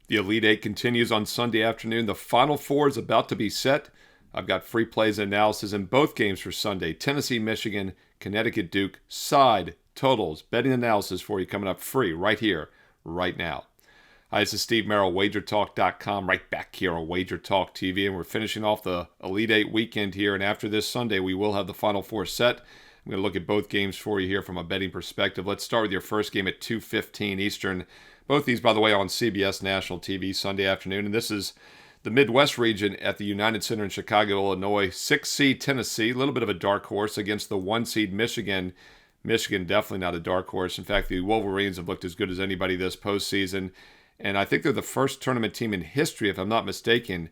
The Elite Eight continues on Sunday afternoon. The Final Four is about to be set. I've got free plays and analysis in both games for Sunday. Tennessee, Michigan, Connecticut, Duke, side, totals, betting analysis for you coming up free right here, right now. Hi, this is Steve Merril, WagerTalk.com, right back here on WagerTalk TV, and we're finishing off the Elite Eight weekend here, and after this Sunday, we will have the Final Four set. I'm going to look at both games for you here from a betting perspective. Let's start with your first game at 2:15 Eastern. Both these, by the way, on CBS National TV Sunday afternoon, and this is the Midwest region at the United Center in Chicago, Illinois. 6 seed Tennessee, a little bit of a dark horse against the 1 seed Michigan. Michigan definitely not a dark horse. In fact, the Wolverines have looked as good as anybody this postseason. And I think they're the first tournament team in history, if I'm not mistaken,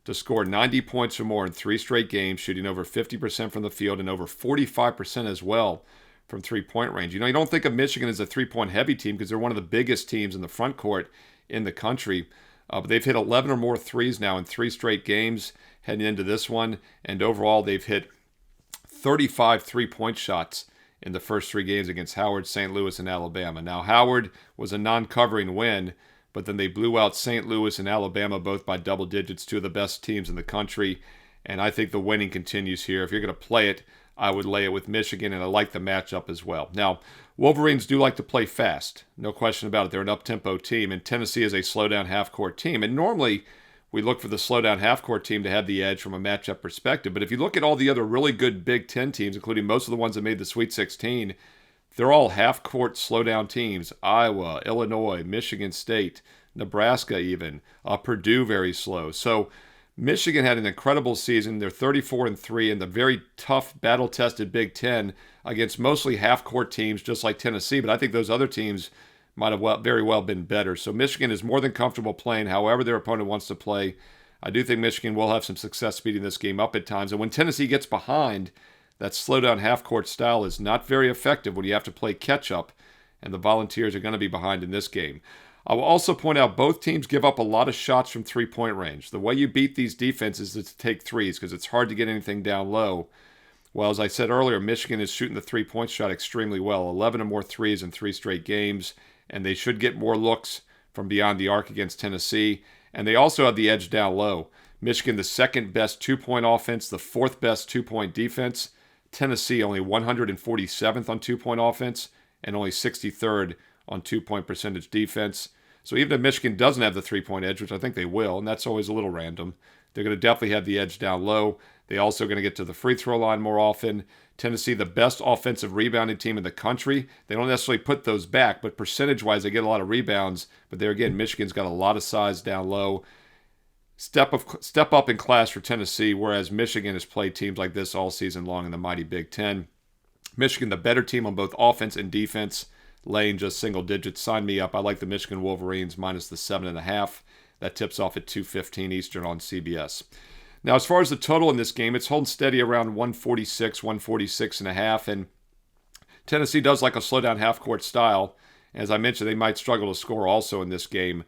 to score 90 points or more in 3 straight games, shooting over 50% from the field and over 45% as well from three-point range. You know, you don't think of Michigan as a three-point heavy team because they're one of the biggest teams in the front court in the country. But they've hit 11 or more threes now in 3 straight games heading into this one. And overall, they've hit 35 three-point shots in the first 3 games against Howard, St. Louis, and Alabama. Now, Howard was a non-covering win, but then they blew out St. Louis and Alabama both by double digits, 2 of the best teams in the country. And I think the winning continues here. If you're going to play it, I would lay it with Michigan, and I like the matchup as well. Now, Wolverines do like to play fast. No question about it. They're an up-tempo team, and Tennessee is a slow-down half-court team. And normally, we look for the slow-down half-court team to have the edge from a matchup perspective. But if you look at all the other really good Big Ten teams, including most of the ones that made the Sweet 16, they're all half-court slow-down teams. Iowa, Illinois, Michigan State, Nebraska even, Purdue very slow. So Michigan had an incredible season. They're 34-3 in the very tough, battle-tested Big Ten against mostly half-court teams just like Tennessee, but I think those other teams might have very well been better. So Michigan is more than comfortable playing however their opponent wants to play. I do think Michigan will have some success speeding this game up at times. And when Tennessee gets behind, that slow-down half-court style is not very effective when you have to play catch-up, and the Volunteers are going to be behind in this game. I will also point out both teams give up a lot of shots from three-point range. The way you beat these defenses is to take threes because it's hard to get anything down low. Well, as I said earlier, Michigan is shooting the three-point shot extremely well. 11 or more threes in 3 straight games, and they should get more looks from beyond the arc against Tennessee. And they also have the edge down low. Michigan, the second best 2-point offense, the 4th best 2-point defense. Tennessee only 147th on 2-point offense and only 63rd on 2-point percentage defense. So even if Michigan doesn't have the 3-point edge, which I think they will, and that's always a little random, they're going to definitely have the edge down low. They're also going to get to the free throw line more often. Tennessee, the best offensive rebounding team in the country. They don't necessarily put those back, but percentage-wise, they get a lot of rebounds. But there again, Michigan's got a lot of size down low. Step up in class for Tennessee, whereas Michigan has played teams like this all season long in the mighty Big Ten. Michigan, the better team on both offense and defense, laying just single digits. Sign me up. I like the Michigan Wolverines minus the 7.5. That tips off at 2:15 Eastern on CBS. Now, as far as the total in this game, it's holding steady around 146, 146.5. And Tennessee does like a slow-down half-court style. As I mentioned, they might struggle to score also in this game.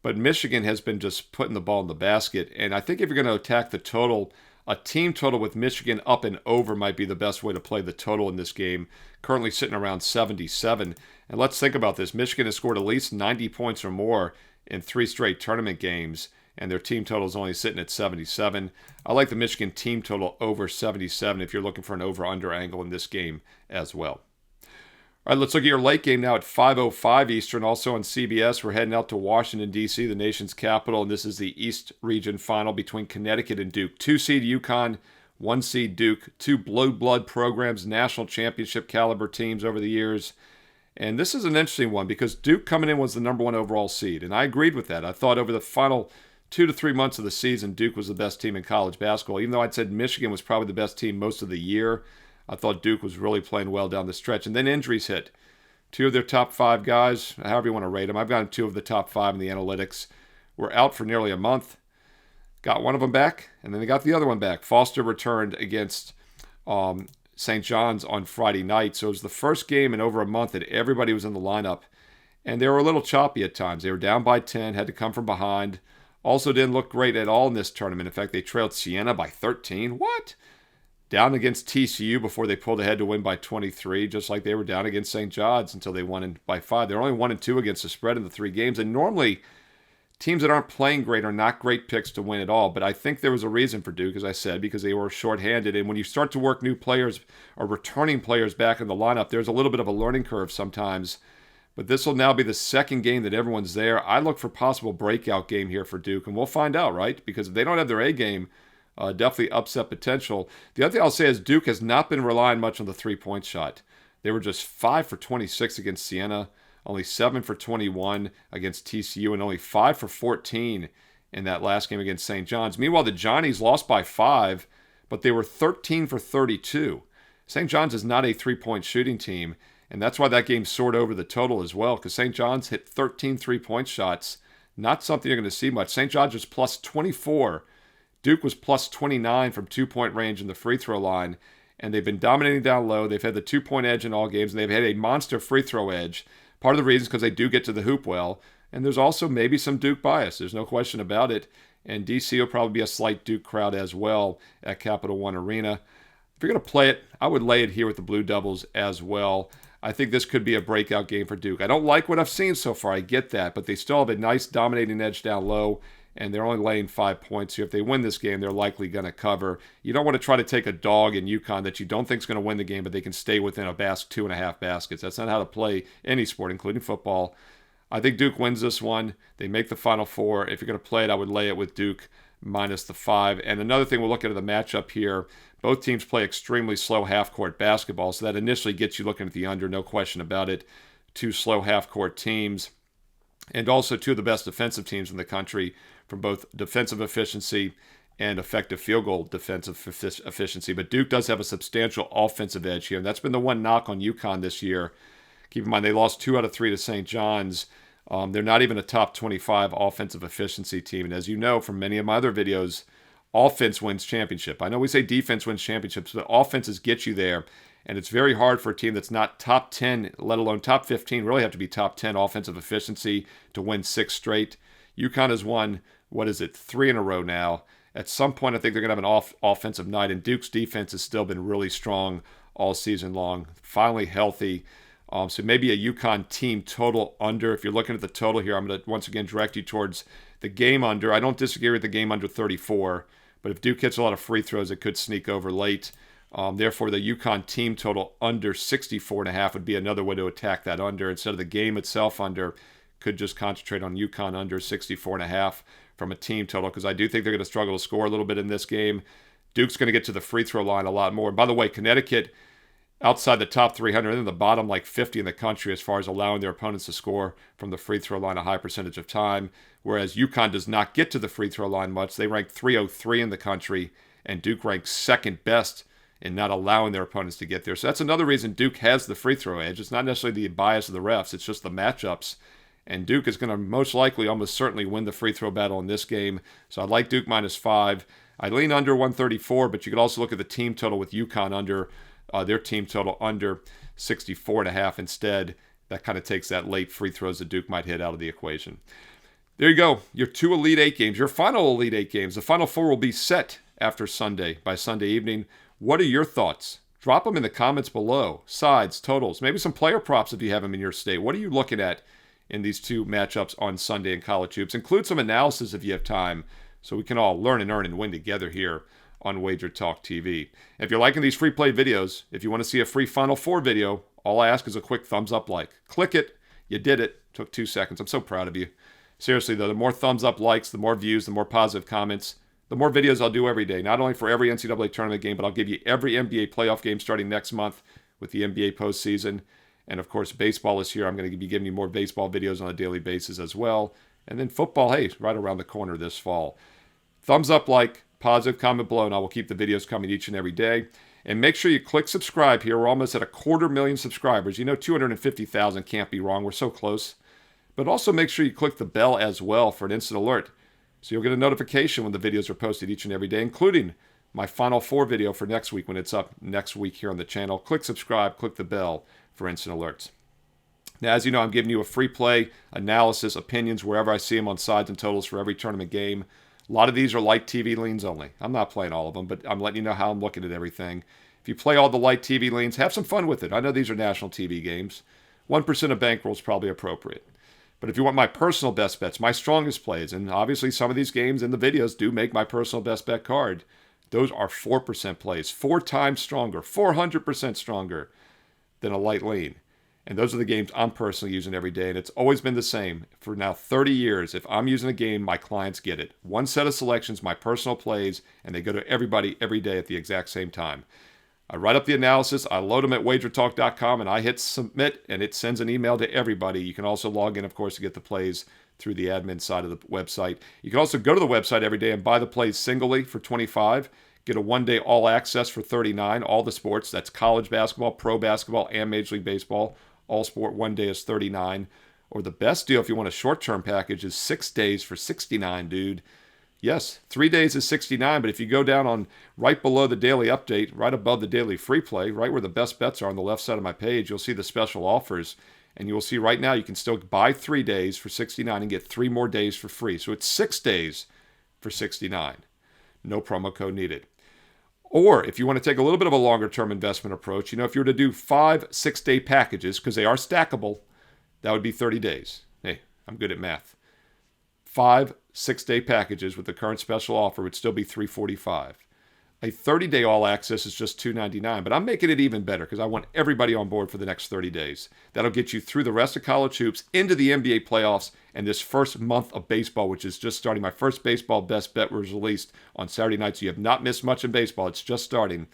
But Michigan has been just putting the ball in the basket. And I think if you're going to attack the total, a team total with Michigan up and over might be the best way to play the total in this game. Currently sitting around 77. And let's think about this. Michigan has scored at least 90 points or more in 3 straight tournament games, and their team total is only sitting at 77. I like the Michigan team total over 77 if you're looking for an over-under angle in this game as well. All right, let's look at your late game now at 5:05 Eastern, also on CBS. We're heading out to Washington, D.C., the nation's capital, and this is the East Region final between Connecticut and Duke. 2-seed UConn, 1-seed Duke, 2 blue blood programs, national championship caliber teams over the years. And this is an interesting one because Duke coming in was the number 1 overall seed, and I agreed with that. I thought over the final 2 to 3 months of the season, Duke was the best team in college basketball. Even though I'd said Michigan was probably the best team most of the year, I thought Duke was really playing well down the stretch. And then injuries hit. 2 of their top 5 guys, however you want to rate them, I've gotten 2 of the top 5 in the analytics, were out for nearly a month. Got one of them back, and then they got the other one back. Foster returned against St. John's on Friday night. So it was the first game in over a month that everybody was in the lineup. And they were a little choppy at times. They were down by 10, had to come from behind. Also didn't look great at all in this tournament. In fact, they trailed Siena by 13. What? Down against TCU before they pulled ahead to win by 23, just like they were down against St. John's until they won by 5. They're only 1-2 against the spread in the 3 games. And normally, teams that aren't playing great are not great picks to win at all. But I think there was a reason for Duke, as I said, because they were shorthanded. And when you start to work new players or returning players back in the lineup, there's a little bit of a learning curve sometimes. But this will now be the second game that everyone's there. I look for possible breakout game here for Duke, and we'll find out, right? Because if they don't have their A game, definitely upset potential. The other thing I'll say is Duke has not been relying much on the three-point shot. They were just 5 for 26 against Siena, only 7 for 21 against TCU, and only 5 for 14 in that last game against St. John's. Meanwhile, the Johnnies lost by 5, but they were 13 for 32. St. John's is not a three-point shooting team, and that's why that game soared over the total as well, because St. John's hit 13 three-point shots. Not something you're going to see much. St. John's was plus 24. Duke was plus 29 from two-point range in the free throw line, and they've been dominating down low. They've had the two-point edge in all games, and they've had a monster free throw edge. Part of the reason is because they do get to the hoop well, and there's also maybe some Duke bias. There's no question about it, and DC will probably be a slight Duke crowd as well at Capital One Arena. If you're going to play it, I would lay it here with the Blue Devils as well. I think this could be a breakout game for Duke. I don't like what I've seen so far. I get that, but they still have a nice dominating edge down low, and they're only laying 5 points here. If they win this game, they're likely going to cover. You don't want to try to take a dog in UConn that you don't think is going to win the game, but they can stay within a 2.5 baskets. That's not how to play any sport, including football. I think Duke wins this one. They make the Final Four. If you're going to play it, I would lay it with Duke minus the 5. And another thing we'll look at the matchup here, both teams play extremely slow half-court basketball, so that initially gets you looking at the under, no question about it. Two slow half-court teams, and also two of the best defensive teams in the country from both defensive efficiency and effective field goal defensive efficiency. But Duke does have a substantial offensive edge here, and that's been the one knock on UConn this year. Keep in mind, they lost 2 out of 3 to St. John's. They're not even a top 25 offensive efficiency team. And as you know from many of my other videos, offense wins championship. I know we say defense wins championships, but offenses get you there. And it's very hard for a team that's not top 10, let alone top 15, really have to be top 10 offensive efficiency to win 6 straight. UConn has won, 3 in a row now. At some point, I think they're going to have an offensive night, and Duke's defense has still been really strong all season long. Finally healthy. So maybe a UConn team total under. If you're looking at the total here, I'm going to once again direct you towards the game under. I don't disagree with the game under 34, but if Duke hits a lot of free throws, it could sneak over late. Therefore, the UConn team total under 64.5 would be another way to attack that under. Instead of the game itself under, could just concentrate on UConn under 64.5 from a team total, because I do think they're going to struggle to score a little bit in this game. Duke's going to get to the free throw line a lot more. And by the way, Connecticut, outside the top 300, in the bottom 50 in the country as far as allowing their opponents to score from the free throw line a high percentage of time, whereas UConn does not get to the free throw line much. They rank 303 in the country, and Duke ranks second best in not allowing their opponents to get there. So that's another reason Duke has the free throw edge. It's not necessarily the bias of the refs, it's just the matchups. And Duke is going to most likely, almost certainly, win the free throw battle in this game. So I like Duke minus 5. I lean under 134, but you could also look at the team total with UConn under, their team total under 64.5 instead. That kind of takes that late free throws that Duke might hit out of the equation. There you go. Your 2 Elite 8 games, your final Elite 8 games. The Final 4 will be set after Sunday, by Sunday evening. What are your thoughts? Drop them in the comments below. Sides, totals, maybe some player props if you have them in your state. What are you looking at in these 2 matchups on Sunday in college hoops? Include some analysis if you have time, so we can all learn and earn and win together here on WagerTalk TV. If you're liking these free play videos, if you want to see a free Final Four video, all I ask is a quick thumbs up like. Click it. You did it. Took 2 seconds. I'm so proud of you. Seriously, though, the more thumbs up likes, the more views, the more positive comments, the more videos I'll do every day. Not only for every NCAA tournament game, but I'll give you every NBA playoff game starting next month with the NBA postseason. And, of course, baseball is here. I'm going to be giving you more baseball videos on a daily basis as well. And then football, hey, right around the corner this fall. Thumbs up, like, positive comment below, and I will keep the videos coming each and every day. And make sure you click subscribe here. We're almost at 250,000 subscribers. You know 250,000 can't be wrong. We're so close. But also make sure you click the bell as well for an instant alert, so you'll get a notification when the videos are posted each and every day, including my Final Four video for next week when it's up next week here on the channel. Click subscribe, click the bell for instant alerts. Now, as you know, I'm giving you a free play, analysis, opinions, wherever I see them on sides and totals for every tournament game. A lot of these are light TV leans only. I'm not playing all of them, but I'm letting you know how I'm looking at everything. If you play all the light TV leans, have some fun with it. I know these are national TV games. 1% of bankroll is probably appropriate. But if you want my personal best bets, my strongest plays, and obviously some of these games in the videos do make my personal best bet card, those are 4% plays, 4 times stronger, 400% stronger than a light lean. And those are the games I'm personally using every day. And it's always been the same for now 30 years. If I'm using a game, my clients get it. One set of selections, my personal plays, and they go to everybody every day at the exact same time. I write up the analysis, I load them at WagerTalk.com, and I hit submit, and it sends an email to everybody. You can also log in, of course, to get the plays through the admin side of the website. You can also go to the website every day and buy the plays singly for $25. Get a one-day all access for $39. All the sports, that's college basketball, pro basketball, and Major League Baseball. All sport one day is $39. Or the best deal if you want a short-term package is 6 days for $69, dude. Yes, 3 days is $69, but if you go down on right below the daily update, right above the daily free play, right where the best bets are on the left side of my page, you'll see the special offers. And you will see right now you can still buy 3 days for $69 and get 3 more days for free. So it's 6 days for $69. No promo code needed. Or if you want to take a little bit of a longer term investment approach, if you were to do 5 6-day packages, because they are stackable, that would be 30 days. Hey, I'm good at math. 5 6-day packages with the current special offer would still be $345. A 30-day all access is just $299, but I'm making it even better because I want everybody on board for the next 30 days. That'll get you through the rest of college hoops, into the NBA playoffs, and this first month of baseball, which is just starting. My first baseball best bet was released on Saturday night, so you have not missed much in baseball. It's just starting.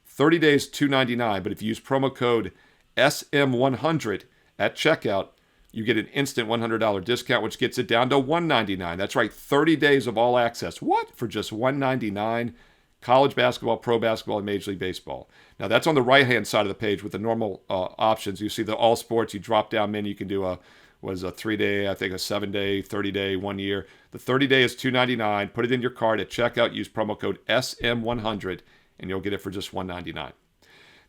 30 days, $299, but if you use promo code SM100 at checkout, you get an instant $100 discount, which gets it down to $199. That's right, 30 days of all access. What? For just $199? College basketball, pro basketball, and Major League Baseball. Now, that's on the right-hand side of the page with the normal options. You see the all sports. You drop down menu. You can do a 3-day, I think a 7-day, 30-day, 1 year. The 30-day is $299. Put it in your card at checkout. Use promo code SM100, and you'll get it for just $199.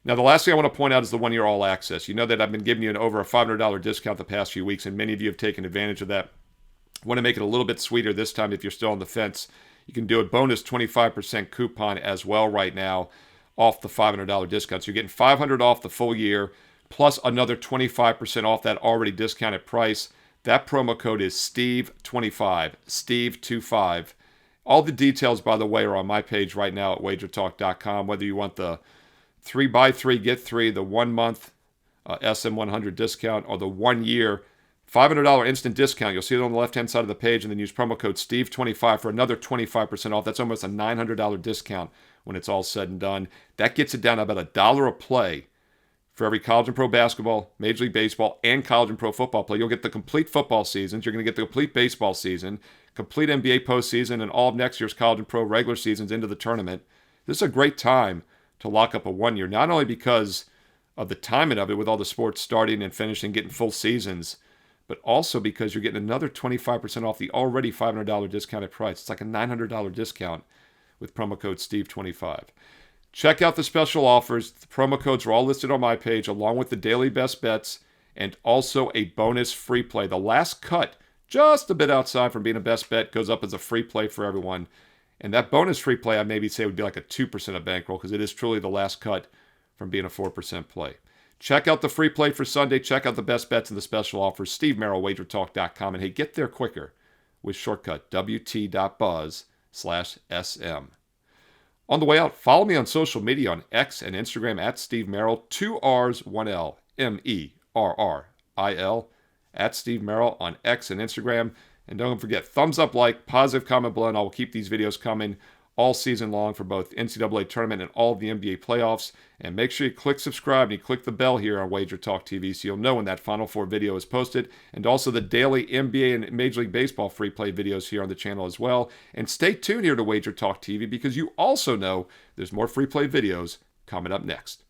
Now, the last thing I want to point out is the 1-year all access. You know that I've been giving you over a $500 discount the past few weeks, and many of you have taken advantage of that. I want to make it a little bit sweeter this time if you're still on the fence. You can do a bonus 25% coupon as well right now off the $500 discount. So you're getting $500 off the full year, plus another 25% off that already discounted price. That promo code is Steve25, Steve25. All the details, by the way, are on my page right now at WagerTalk.com. Whether you want the 3x3 get 3, the 1 month SM100 discount, or the 1 year $500 instant discount. You'll see it on the left-hand side of the page, and then use promo code Steve25 for another 25% off. That's almost a $900 discount when it's all said and done. That gets it down to about $1 a play for every college and pro basketball, Major League Baseball, and college and pro football play. You'll get the complete football seasons. You're going to get the complete baseball season, complete NBA postseason, and all of next year's college and pro regular seasons into the tournament. This is a great time to lock up a 1 year, not only because of the timing of it with all the sports starting and finishing, getting full seasons, but also because you're getting another 25% off the already $500 discounted price. It's like a $900 discount with promo code Steve25. Check out the special offers. The promo codes are all listed on my page, along with the daily best bets and also a bonus free play. The last cut, just a bit outside from being a best bet, goes up as a free play for everyone. And that bonus free play, I maybe say would be like a 2% of bankroll because it is truly the last cut from being a 4% play. Check out the free play for Sunday. Check out the best bets and the special offers. Steve Merril, WagerTalk.com. And hey, get there quicker with shortcut WT.buzz/SM. On the way out, follow me on social media on X and Instagram at Steve Merril. 2 R's, 1 L. MERRIL at Steve Merril on X and Instagram. And don't forget, thumbs up, like, positive comment below, and I will keep these videos coming all season long for both NCAA Tournament and all of the NBA playoffs. And make sure you click subscribe and you click the bell here on WagerTalk TV so you'll know when that Final Four video is posted. And also the daily NBA and Major League Baseball free play videos here on the channel as well. And stay tuned here to WagerTalk TV because you also know there's more free play videos coming up next.